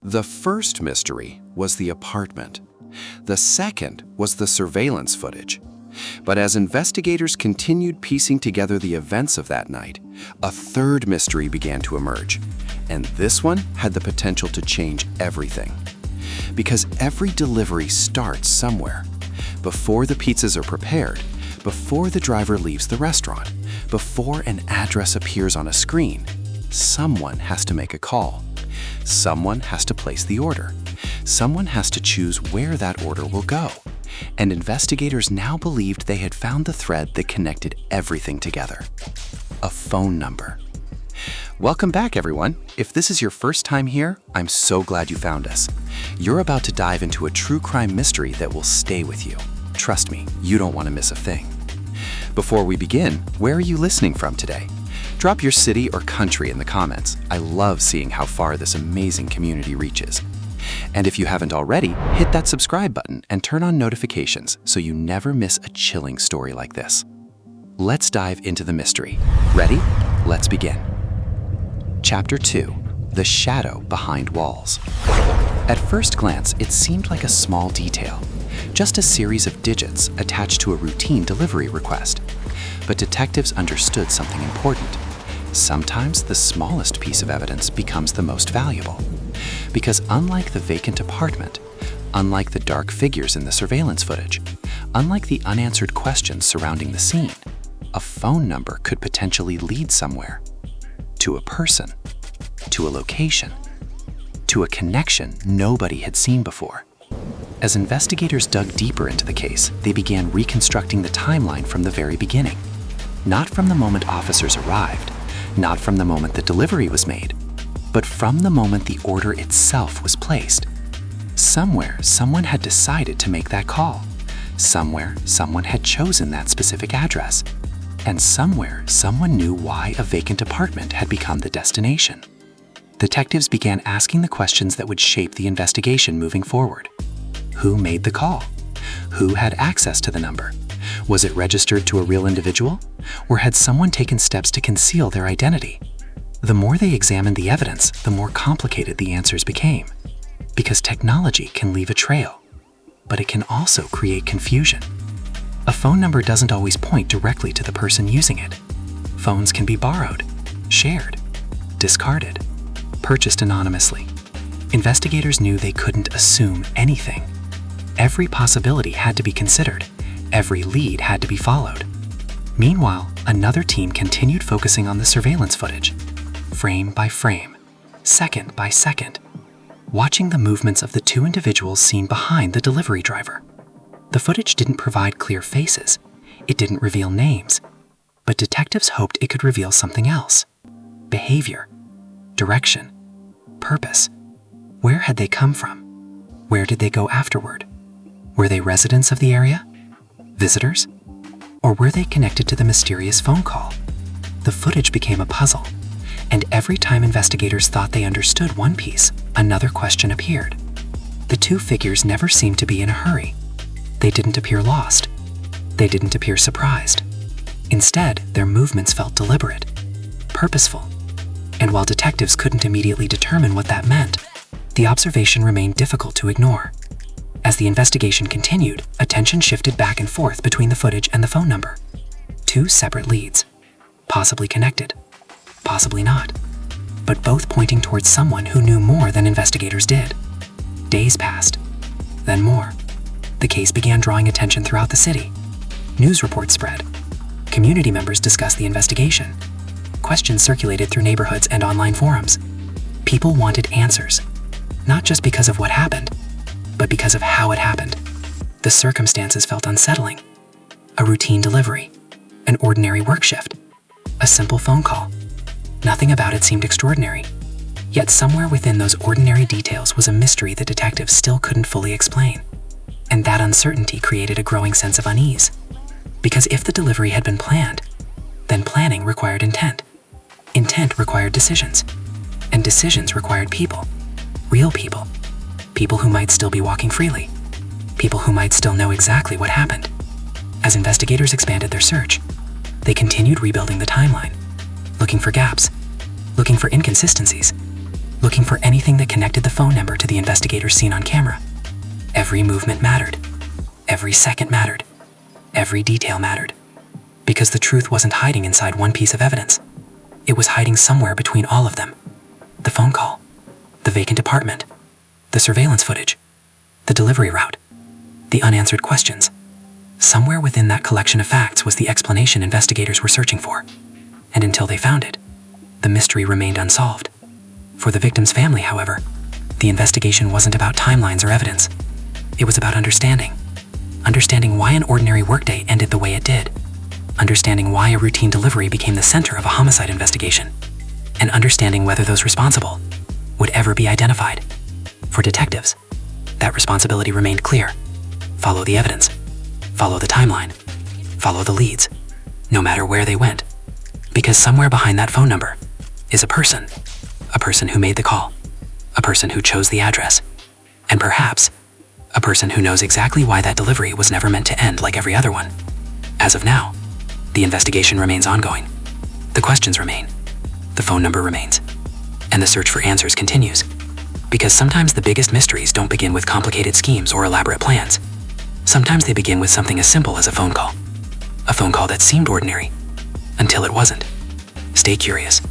The first mystery was the apartment. The second was the surveillance footage. But as investigators continued piecing together the events of that night, a third mystery began to emerge. And this one had the potential to change everything. Because every delivery starts somewhere. Before the pizzas are prepared, before the driver leaves the restaurant, before an address appears on a screen, someone has to make a call. Someone has to place the order. Someone has to choose where that order will go. And investigators now believed they had found the thread that connected everything together. A phone number. Welcome back, everyone. If this is your first time here, I'm so glad you found us. You're about to dive into a true crime mystery that will stay with you. Trust me, you don't want to miss a thing. Before we begin, where are you listening from today? Drop your city or country in the comments. I love seeing how far this amazing community reaches. And if you haven't already, hit that subscribe button and turn on notifications so you never miss a chilling story like this. Let's dive into the mystery. Ready? Let's begin. Chapter 2: The Shadow Behind Walls. At first glance, it seemed like a small detail, just a series of digits attached to a routine delivery request. But detectives understood something important. Sometimes the smallest piece of evidence becomes the most valuable. Because unlike the vacant apartment, unlike the dark figures in the surveillance footage, unlike the unanswered questions surrounding the scene, a phone number could potentially lead somewhere. To a person, to a location, to a connection nobody had seen before. As investigators dug deeper into the case, they began reconstructing the timeline from the very beginning. Not from the moment officers arrived, not from the moment the delivery was made, but from the moment the order itself was placed. Somewhere, someone had decided to make that call. Somewhere, someone had chosen that specific address. And somewhere, someone knew why a vacant apartment had become the destination. Detectives began asking the questions that would shape the investigation moving forward. Who made the call? Who had access to the number? Was it registered to a real individual? Or had someone taken steps to conceal their identity? The more they examined the evidence, the more complicated the answers became. Because technology can leave a trail, but it can also create confusion. A phone number doesn't always point directly to the person using it. Phones can be borrowed, shared, discarded, purchased anonymously. Investigators knew they couldn't assume anything. Every possibility had to be considered. Every lead had to be followed. Meanwhile, another team continued focusing on the surveillance footage, frame by frame, second by second, watching the movements of the two individuals seen behind the delivery driver. The footage didn't provide clear faces. It didn't reveal names. But detectives hoped it could reveal something else. Behavior, direction, purpose. Where had they come from? Where did they go afterward? Were they residents of the area? Visitors? Or were they connected to the mysterious phone call? The footage became a puzzle, and every time investigators thought they understood one piece, another question appeared. The two figures never seemed to be in a hurry. They didn't appear lost. They didn't appear surprised. Instead, their movements felt deliberate, purposeful. And while detectives couldn't immediately determine what that meant, the observation remained difficult to ignore. As the investigation continued, attention shifted back and forth between the footage and the phone number. Two separate leads, possibly connected, possibly not, but both pointing towards someone who knew more than investigators did. Days passed, then more. The case began drawing attention throughout the city. News reports spread. Community members discussed the investigation. Questions circulated through neighborhoods and online forums. People wanted answers, not just because of what happened, but because of how it happened. The circumstances felt unsettling. A routine delivery, an ordinary work shift, a simple phone call. Nothing about it seemed extraordinary. Yet somewhere within those ordinary details was a mystery that detectives still couldn't fully explain. And that uncertainty created a growing sense of unease. Because if the delivery had been planned, then planning required intent. Intent required decisions. And decisions required people. Real people. People who might still be walking freely. People who might still know exactly what happened. As investigators expanded their search, they continued rebuilding the timeline, looking for gaps, looking for inconsistencies. looking for anything that connected the phone number to the investigators seen on camera. Every movement mattered. Every second mattered. Every detail mattered. Because the truth wasn't hiding inside one piece of evidence. It was hiding somewhere between all of them. The phone call, the vacant apartment, the surveillance footage, the delivery route, the unanswered questions. Somewhere within that collection of facts was the explanation investigators were searching for. And until they found it, the mystery remained unsolved. For the victim's family, however, the investigation wasn't about timelines or evidence. It was about understanding. Understanding why an ordinary workday ended the way it did. Understanding why a routine delivery became the center of a homicide investigation. And understanding whether those responsible would ever be identified. For detectives, that responsibility remained clear. Follow the evidence. Follow the timeline. Follow the leads, no matter where they went. Because somewhere behind that phone number is a person who made the call, a person who chose the address, and perhaps a person who knows exactly why that delivery was never meant to end like every other one. As of now, the investigation remains ongoing. The questions remain. The phone number remains. And the search for answers continues. Because sometimes the biggest mysteries don't begin with complicated schemes or elaborate plans. Sometimes they begin with something as simple as a phone call. A phone call that seemed ordinary, until it wasn't. Stay curious.